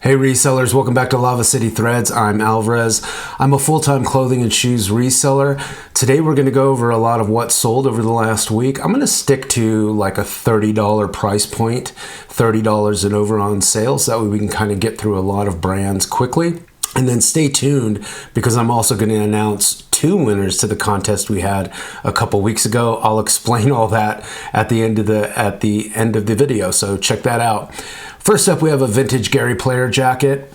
Hey resellers, welcome back to Lava City Threads. I'm Alveraz. I'm a full-time clothing and shoes reseller. Today we're going to go over a lot of what sold over the last week. I'm going to stick to like a $30 price point, $30 and over on sales. That way we can kind of get through a lot of brands quickly. And then stay tuned because I'm also going to announce 2 winners to the contest we had a couple weeks ago. I'll explain all that at the end of the video, so check that out. First up, we have a vintage Gary Player jacket.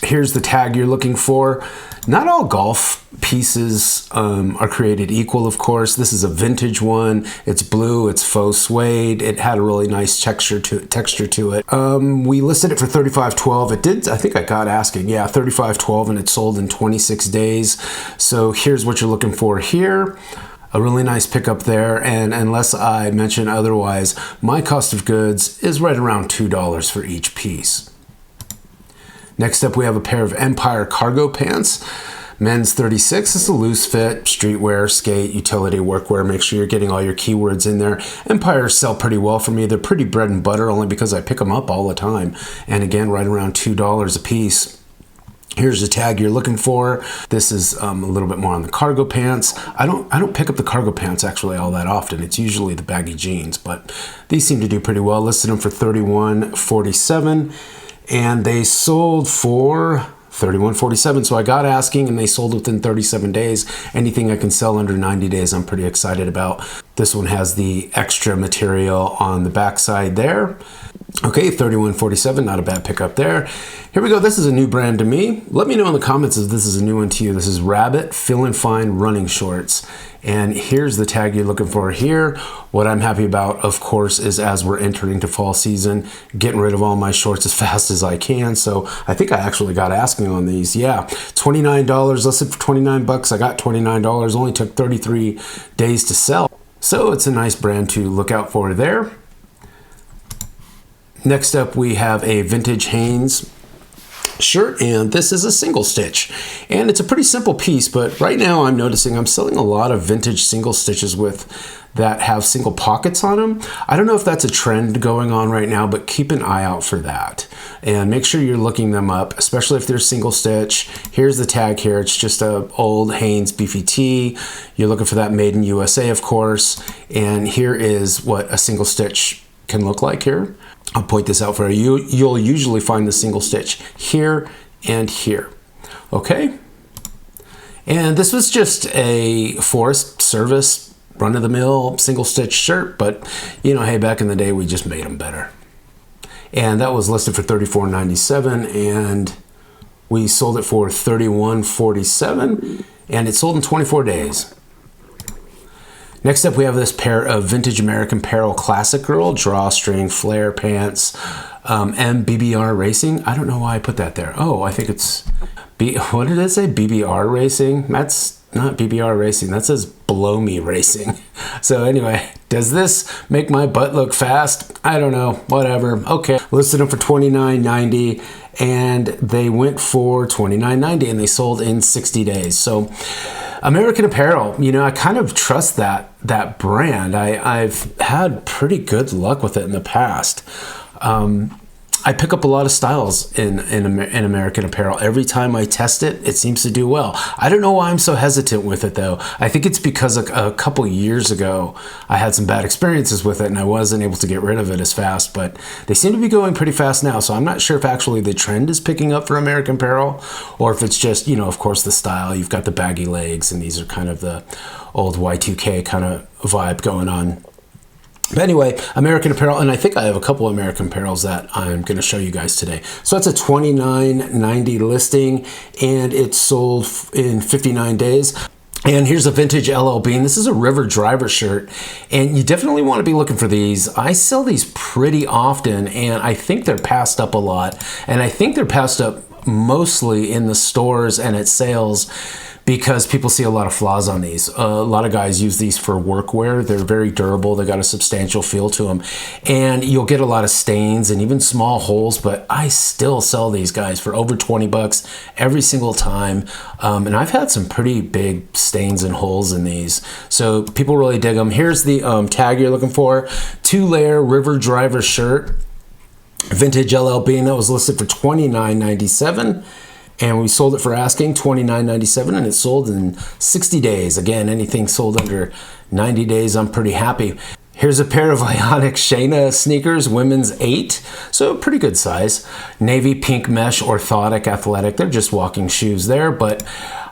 Here's the tag you're looking for. Not all golf pieces are created equal, of course. This is a vintage one. It's blue, it's faux suede. It had a really nice texture to it. We listed it for $35.12. It did, I think I got asking, yeah, $35.12, and it sold in 26 days. So here's what you're looking for here. A really nice pickup there, and unless I mention otherwise, my cost of goods is right around $2 for each piece. Next up, we have a pair of Empire cargo pants. Men's 36. This is a loose fit, streetwear, skate, utility, workwear. Make sure you're getting all your keywords in there. Empires sell pretty well for me. They're pretty bread and butter only because I pick them up all the time. And again, right around $2 a piece. Here's the tag you're looking for. This is a little bit more on the cargo pants. I don't pick up the cargo pants actually all that often. It's usually the baggy jeans, but these seem to do pretty well. Listed them for $31.47, and they sold for $31.47. So I got asking, and they sold within 37 days. Anything I can sell under 90 days, I'm pretty excited about. This one has the extra material on the backside there. Okay, $31.47, not a bad pickup there. Here we go. This is a new brand to me. Let me know in the comments if this is a new one to you. This is Rabbit Fill and Fine running shorts. And here's the tag you're looking for here. What I'm happy about, of course, is as we're entering to fall season, getting rid of all my shorts as fast as I can. So I think I actually got asking on these. Yeah, $29, listed for 29 bucks. I got $29, only took 33 days to sell. So it's a nice brand to look out for there. Next up, we have a vintage Hanes shirt, and this is a single stitch, and it's a pretty simple piece, but right now I'm noticing I'm selling a lot of vintage single stitches that have single pockets on them. I don't know if that's a trend going on right now, but keep an eye out for that and make sure you're looking them up, especially if they're single stitch. Here's the tag here. It's just a old Hanes beefy tee. You're looking for that made in USA, of course, and here is what a single stitch can look like here. I'll point this out for you. You'll usually find the single stitch here and here. Okay. And this was just a Forest Service run-of-the-mill single stitch shirt, but you know, hey, back in the day we just made them better. And that was listed for $34.97, and we sold it for $31.47, and it sold in 24 days. Next up, we have this pair of vintage American Apparel Classic Girl drawstring flare pants, MBBR Racing. I don't know why I put that there. Oh, I think it's, what did it say? BBR Racing? That's not BBR Racing. That says Blow Me Racing. So anyway, does this make my butt look fast? I don't know. Whatever. Okay. Listed them for $29.90, and they went for $29.90, and they sold in 60 days. So American Apparel, you know, I kind of trust that brand. I've had pretty good luck with it in the past. I pick up a lot of styles in American Apparel. Every time I test it, it seems to do well. I don't know why I'm so hesitant with it, though. I think it's because a couple years ago, I had some bad experiences with it, and I wasn't able to get rid of it as fast, but they seem to be going pretty fast now, so I'm not sure if actually the trend is picking up for American Apparel, or if it's just, you know, of course, the style. You've got the baggy legs, and these are kind of the old Y2K kind of vibe going on. But anyway, American Apparel, and I think I have a couple of American Apparels that I'm going to show you guys today. So that's a $29.90 listing, and it sold in 59 days. And here's a vintage LL Bean. This is a River Driver shirt, and you definitely want to be looking for these. I sell these pretty often, and I think they're passed up a lot. And I think they're passed up mostly in the stores and at sales, because people see a lot of flaws on these. A lot of guys use these for workwear. They're very durable. They got a substantial feel to them. And you'll get a lot of stains and even small holes, but I still sell these guys for over 20 bucks every single time. And I've had some pretty big stains and holes in these. So people really dig them. Here's the tag you're looking for. 2-layer River Driver shirt. vintage LL Bean that was listed for $29.97. And we sold it for asking $29.97, and it sold in 60 days. Again, anything sold under 90 days, I'm pretty happy. Here's a pair of Ionic Shayna sneakers, women's 8, so pretty good size. Navy pink mesh orthotic athletic. They're just walking shoes there, but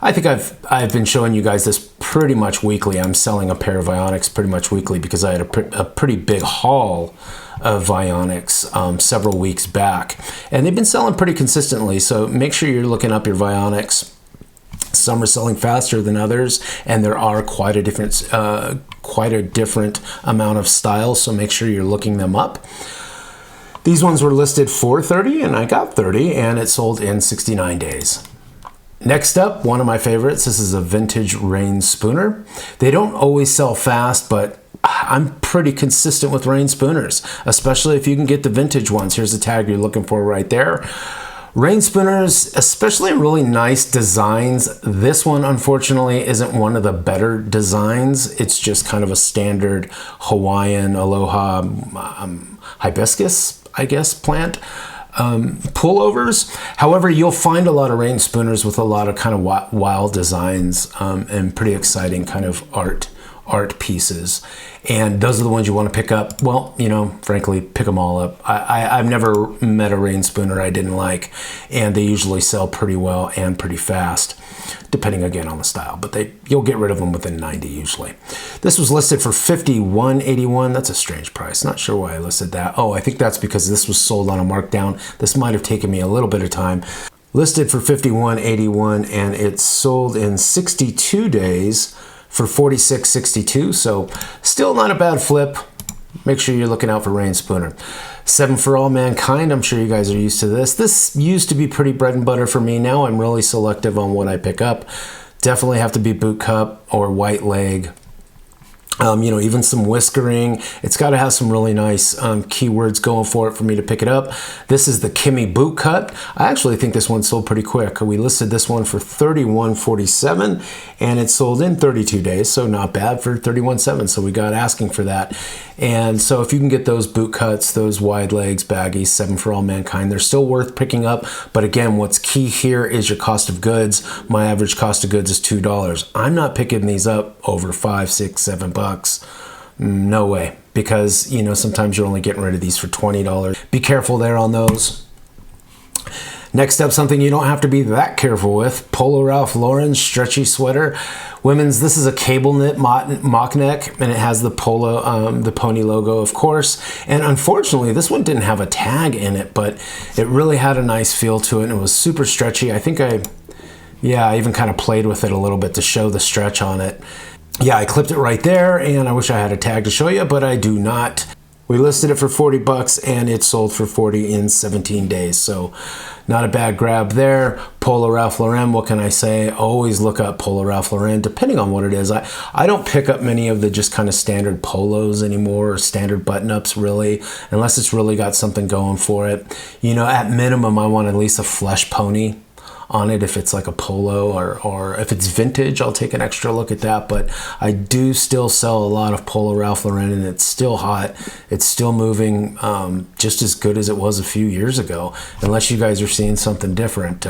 I think I've been showing you guys this pretty much weekly. I'm selling a pair of Ionics pretty much weekly because I had a pretty big haul of Vionics several weeks back, and they've been selling pretty consistently, so make sure you're looking up your Vionics. Some are selling faster than others, and there are quite a different amount of styles, so make sure you're looking them up. These ones were listed for $30, and I got $30, and it sold in 69 days. Next up, one of my favorites. This is a vintage Rain Spooner. They don't always sell fast, but I'm pretty consistent with Rain Spooners, especially if you can get the vintage ones. Here's the tag you're looking for right there. Rain Spooners, especially really nice designs. This one, unfortunately, isn't one of the better designs. It's just kind of a standard Hawaiian aloha hibiscus, I guess, plant. Pullovers. However, you'll find a lot of Rain Spooners with a lot of kind of wild designs and pretty exciting kind of art pieces, and those are the ones you want to pick up. Well, you know, frankly, pick them all up. I've never met a Rain Spooner I didn't like, and they usually sell pretty well and pretty fast, depending again on the style, but you'll get rid of them within 90 usually. This was listed for $51.81. That's a strange price. Not sure why I listed that. Oh, I think that's because this was sold on a markdown. This might have taken me a little bit of time. Listed for $51.81, and it sold in 62 days for $46.62, so still not a bad flip. Make sure you're looking out for Rain Spooner. 7 for All Mankind, I'm sure you guys are used to this. This used to be pretty bread and butter for me. Now I'm really selective on what I pick up. Definitely have to be boot cup or white leg. You know, even some whiskering. It's got to have some really nice keywords going for it for me to pick it up. This is the Kimmy boot cut. I actually think this one sold pretty quick. We listed this one for $31.47, and it sold in 32 days, so not bad for $31.7. So we got asking for that. And so if you can get those boot cuts, those wide legs, baggies, 7 for All Mankind, they're still worth picking up. But again, what's key here is your cost of goods. My average cost of goods is $2. I'm not picking these up over $5, $6, $7. No way, because you know sometimes you're only getting rid of these for $20. Be careful there on those. Next up, something you don't have to be that careful with: Polo Ralph Lauren stretchy sweater, women's. This is a cable knit mock neck, and it has the the pony logo, of course. And unfortunately, this one didn't have a tag in it, but it really had a nice feel to it, and it was super stretchy. I think I even kind of played with it a little bit to show the stretch on it. Yeah, I clipped it right there, and I wish I had a tag to show you, but I do not. We listed it for $40, and it sold for $40 in 17 days, so not a bad grab there. Polo Ralph Lauren, what can I say? Always look up Polo Ralph Lauren, depending on what it is. I don't pick up many of the just kind of standard polos anymore, or standard button-ups really, unless it's really got something going for it. You know, at minimum, I want at least a flesh pony on it. If it's like a polo, or if it's vintage, I'll take an extra look at that. But I do still sell a lot of Polo Ralph Lauren, and it's still hot. It's still moving just as good as it was a few years ago, unless you guys are seeing something different.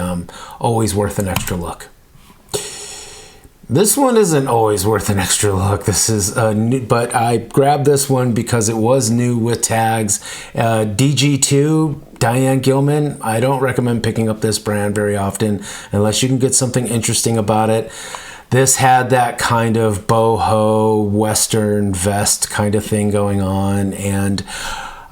Always worth an extra look. This one isn't always worth an extra look. This is new, but I grabbed this one because it was new with tags. DG2, Diane Gilman. I don't recommend picking up this brand very often unless you can get something interesting about it. This had that kind of boho Western vest kind of thing going on, and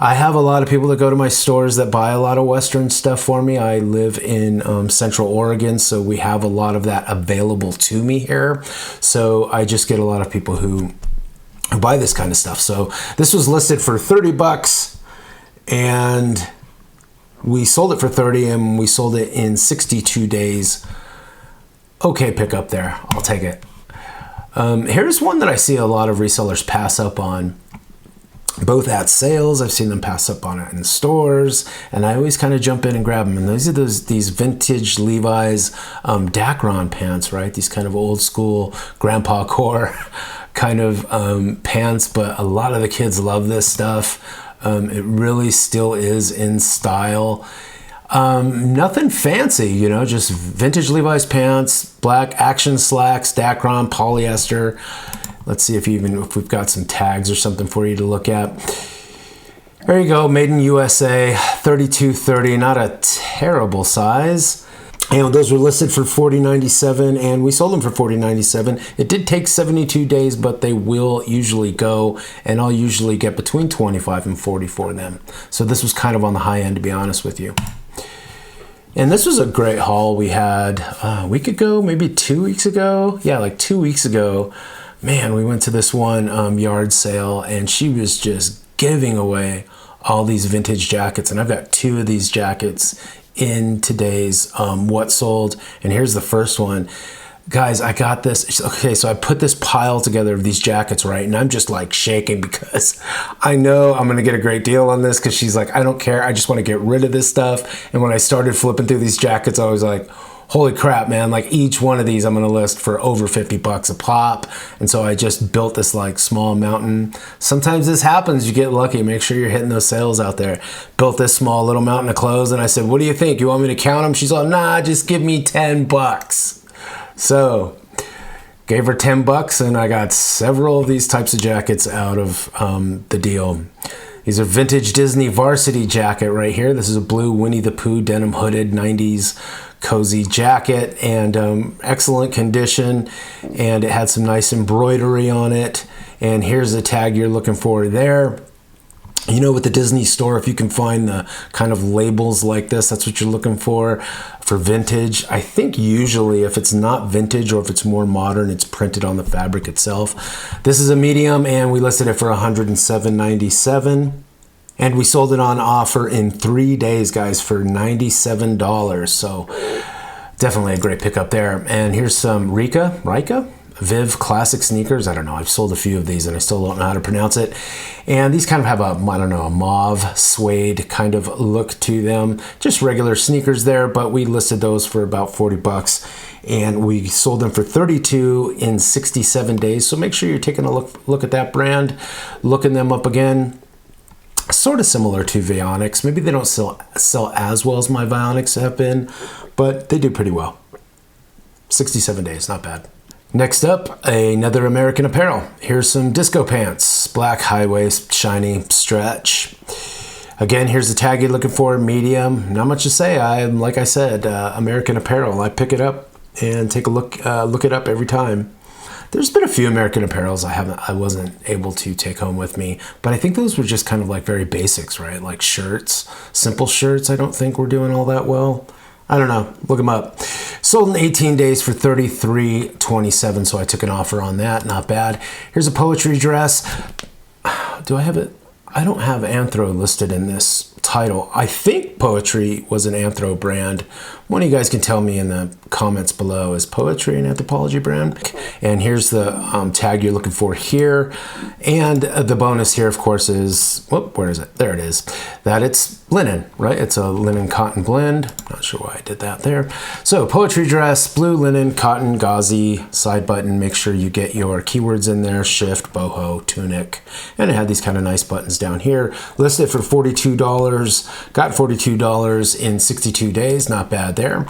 I have a lot of people that go to my stores that buy a lot of Western stuff for me. I live in Central Oregon, so we have a lot of that available to me here. So I just get a lot of people who buy this kind of stuff. So this was listed for $30, and we sold it for $30, and we sold it in 62 days. Okay, pick up there. I'll take it. Here's one that I see a lot of resellers pass up on, both at sales. I've seen them pass up on it in stores, and I always kind of jump in and grab them. And these are these vintage Levi's Dacron pants, right? These kind of old school grandpa core kind of pants, but a lot of the kids love this stuff. It really still is in style. Nothing fancy, you know, just vintage Levi's pants, black action slacks, Dacron, polyester. Let's see if we've got some tags or something for you to look at. There you go, made in USA, 3230, not a terrible size. And those were listed for $40.97, and we sold them for $40.97. It did take 72 days, but they will usually go, and I'll usually get between 25 and 40 for them. So this was kind of on the high end, to be honest with you. And this was a great haul we had a week ago, maybe 2 weeks ago. Yeah, like 2 weeks ago. Man, we went to this one yard sale, and she was just giving away all these vintage jackets. And I've got 2 of these jackets in today's what sold, and here's the first one. Guys, I got this. Okay, so I put this pile together of these jackets, right? And I'm just like shaking because I know I'm gonna get a great deal on this, because she's like, I don't care, I just want to get rid of this stuff. And when I started flipping through these jackets, I was like, holy crap, man, like each one of these I'm gonna list for over 50 bucks a pop. And so I just built this like small mountain. Sometimes this happens, you get lucky, make sure you're hitting those sales out there. Built this small little mountain of clothes, and I said, what do you think? You want me to count them? She's like, nah, just give me 10 bucks. So gave her 10 bucks, and I got several of these types of jackets out of the deal. These are vintage Disney varsity jacket right here. This is a blue Winnie the Pooh denim hooded 90s cozy jacket, and excellent condition, and it had some nice embroidery on it. And here's the tag you're looking for there. You know, with the Disney store, if you can find the kind of labels like this, that's what you're looking for vintage. I think usually if it's not vintage or if it's more modern, it's printed on the fabric itself. This is a medium, and we listed it for $107.97. And we sold it on offer in 3 days, guys, for $97. So definitely a great pickup there. And here's some Rika Viv classic sneakers. I don't know, I've sold a few of these and I still don't know how to pronounce it. And these kind of have a, I don't know, a mauve suede kind of look to them. Just regular sneakers there, but we listed those for about 40 bucks. And we sold them for 32 in 67 days. So make sure you're taking a look at that brand, looking them up again. Sort of similar to Vionics. Maybe they don't sell as well as my Vionics have been, but they do pretty well. 67 days, not bad. Next up, another American Apparel. Here's some disco pants, black high waist, shiny stretch. Again, here's the tag you're looking for, medium. Not much to say. Like I said, American Apparel. I pick it up and take a look it up every time. There's been a few American Apparels I wasn't able to take home with me, but I think those were just kind of like very basics, right? Like shirts, simple shirts. I don't think we're doing all that well. I don't know. Look them up. Sold in 18 days for $33.27, so I took an offer on that. Not bad. Here's a poetry dress. Do I have it? I don't have Anthro listed in this title. I think Poetry was an Anthro brand. One of you guys can tell me in the comments below, is Poetry an Anthropology brand? And here's the tag you're looking for here. And the bonus here, of course, is, whoop, where is it? There it is. That it's linen, right? It's a linen cotton blend. Not sure why I did that there. So poetry dress, blue linen, cotton, gauzy, side button. Make sure you get your keywords in there, shift, boho, tunic. And it had these kind of nice buttons down here. Listed for $42. Got $42 in 62 days. Not bad there.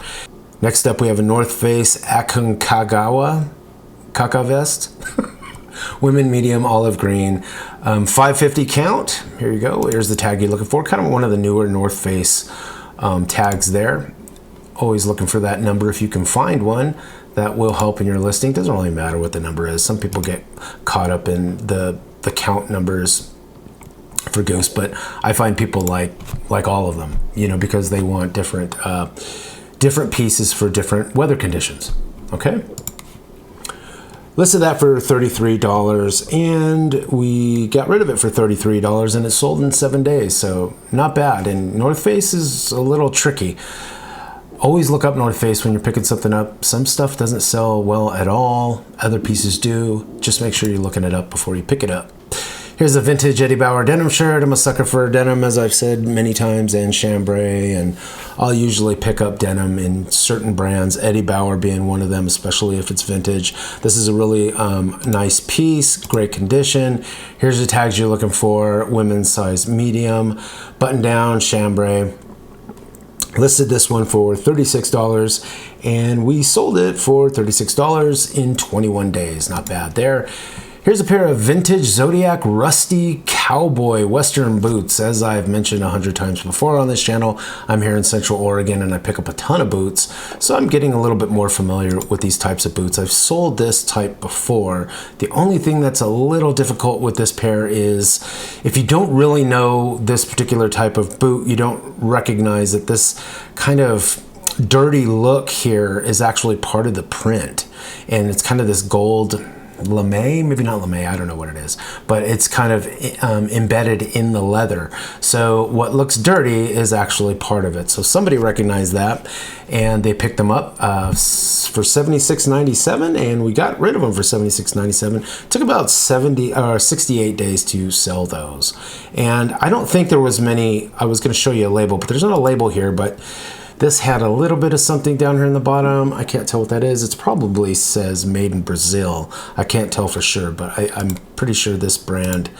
Next up, we have a North Face Aconcagua Kaka vest. Women medium olive green, 550 count. Here you go. Here's the tag you're looking for. Kind of one of the newer North Face tags there. Always looking for that number if you can find one. That will help in your listing. Doesn't really matter what the number is. Some people get caught up in the count numbers for goose, but I find people like all of them, you know, because they want different pieces for different weather conditions. Okay. Listed that for $33, and we got rid of it for $33, and it sold in 7 days, so not bad. And North Face is a little tricky. Always look up North Face when you're picking something up. Some stuff doesn't sell well at all. Other pieces do. Just make sure you're looking it up before you pick it up. Here's a vintage Eddie Bauer denim shirt. I'm a sucker for denim, as I've said many times, and chambray, and I'll usually pick up denim in certain brands, Eddie Bauer being one of them, especially if it's vintage. This is a really nice piece, great condition. Here's the tags you're looking for: women's size medium, button down, chambray. Listed this one for $36, and we sold it for $36 in 21 days. Not bad there. Here's a pair of vintage Zodiac rusty cowboy western boots. As I've mentioned 100 times before on this channel, I'm here in Central Oregon and I pick up a ton of boots, so I'm getting a little bit more familiar with these types of boots. I've sold this type before. The only thing that's a little difficult with this pair is if you don't really know this particular type of boot, you don't recognize that this kind of dirty look here is actually part of the print, and it's kind of this gold lame, maybe not lame, I don't know what it is, but it's kind of embedded in the leather. So what looks dirty is actually part of it. So somebody recognized that and they picked them up for $76.97, and we got rid of them for $76.97. Took about 68 days to sell those. And I don't think there was many. I was going to show you a label, but there's not a label here, but this had a little bit of something down here in the bottom. I can't tell what that is. It probably says made in Brazil. I can't tell for sure, but I'm pretty sure this brand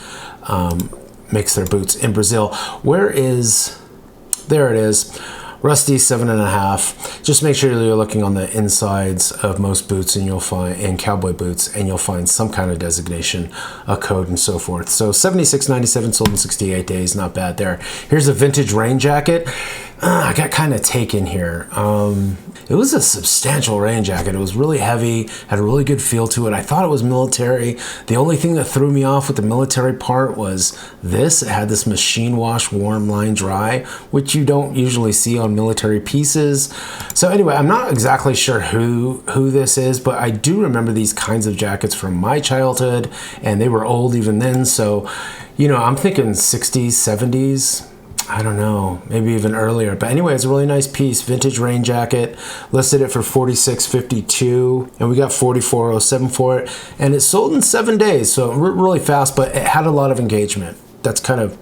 makes their boots in Brazil. There it is. Rusty 7.5. Just make sure you're looking on the insides of most boots, and you'll find, and cowboy boots, and you'll find some kind of designation, a code, and so forth. So $76.97, sold in 68 days. Not bad there. Here's a vintage rain jacket. I got kind of taken here. It was a substantial rain jacket. It was really heavy, had a really good feel to it. I thought it was military. The only thing that threw me off with the military part was this. It had this machine wash, warm, line dry, which you don't usually see on military pieces. So anyway, I'm not exactly sure who this is, but I do remember these kinds of jackets from my childhood, and they were old even then. So, you know, I'm thinking 60s, 70s. I don't know, maybe even earlier. But anyway, it's a really nice piece, vintage rain jacket. Listed it for $46.52, and we got $44.07 for it. And it sold in 7 days, so really fast, but it had a lot of engagement. That's kind of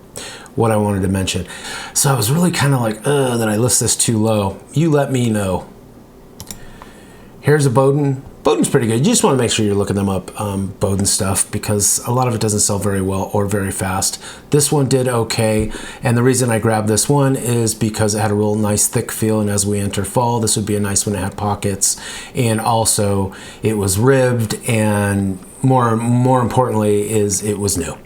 what I wanted to mention. So I was really kind of like, that I list this too low. You let me know. Here's a Bowden. Bowden's pretty good. You just want to make sure you're looking them up, Bowden stuff, because a lot of it doesn't sell very well or very fast. This one did okay, and the reason I grabbed this one is because it had a real nice thick feel, and as we enter fall, this would be a nice one. It had pockets, and also it was ribbed, and more importantly is it was new.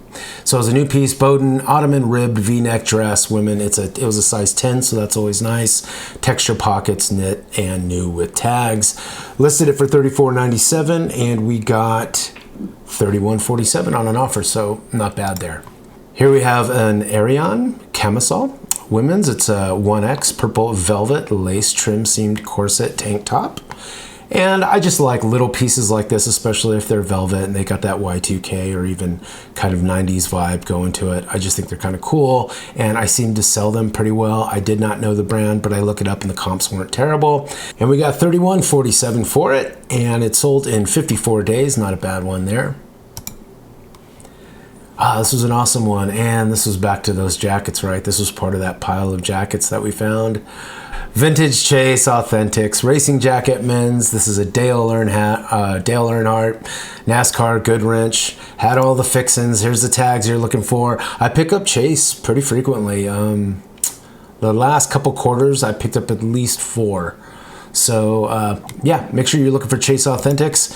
So it was a new piece, Bowden Ottoman ribbed V-neck dress, women. It was a size 10, so that's always nice. Texture pockets, knit, and new with tags. Listed it for $34.97, and we got $31.47 on an offer, so not bad there. Here we have an Ariane camisole, women's. It's a 1X purple velvet lace trim seamed corset tank top. And I just like little pieces like this, especially if they're velvet and they got that Y2K or even kind of 90s vibe going to it. I just think they're kind of cool, and I seem to sell them pretty well. I did not know the brand, but I look it up and the comps weren't terrible. And we got $31.47 for it, and it sold in 54 days. Not a bad one there. This was an awesome one, and this was back to those jackets, right? This was part of that pile of jackets that we found. Vintage Chase Authentics racing jacket men's. This is a Dale Earnhardt NASCAR Goodwrench. Had all the fixins. Here's the tags you're looking for. I pick up Chase pretty frequently. The last couple quarters I picked up at least 4. So yeah, make sure you're looking for Chase Authentics.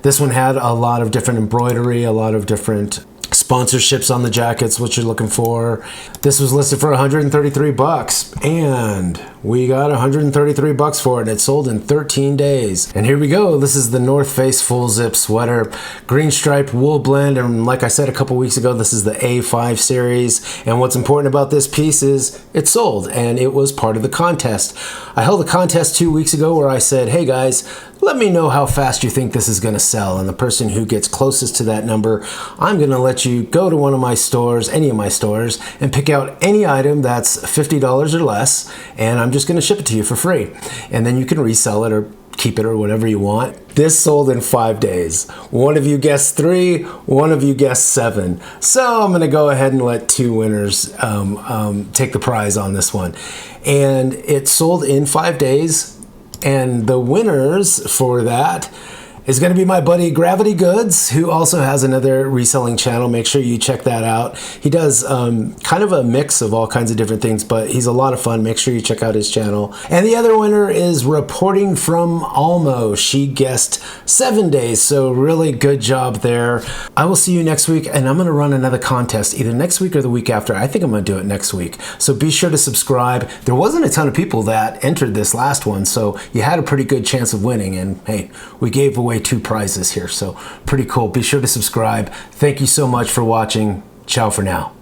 This one had a lot of different embroidery, a lot of different sponsorships on the jackets, what you're looking for. This was listed for $133, and we got $133 for it. It sold in 13 days. And here we go. This is the North Face full zip sweater, green striped wool blend, and like I said a couple weeks ago, this is the A5 series. And what's important about this piece is it sold, and it was part of the contest. I held a contest 2 weeks ago where I said, hey guys, let me know how fast you think this is going to sell. And the person who gets closest to that number, I'm going to let you go to one of my stores, any of my stores, and pick out any item that's $50 or less, and I'm just going to ship it to you for free. And then you can resell it or keep it or whatever you want. This sold in 5 days. One of you guessed 3, one of you guessed 7. So I'm gonna go ahead and let 2 winners take the prize on this one. And it sold in 5 days. And the winners for that is going to be my buddy Gravity Goods, who also has another reselling channel. Make sure you check that out. He does kind of a mix of all kinds of different things, but he's a lot of fun. Make sure you check out his channel. And the other winner is Reporting from Almo. She guessed 7 days, so really good job there. I will see you next week, and I'm going to run another contest either next week or the week after. I think I'm going to do it next week. So be sure to subscribe. There wasn't a ton of people that entered this last one, so you had a pretty good chance of winning. And hey, we gave away 2 prizes here, so pretty cool. Be sure to subscribe. Thank you so much for watching. Ciao for now.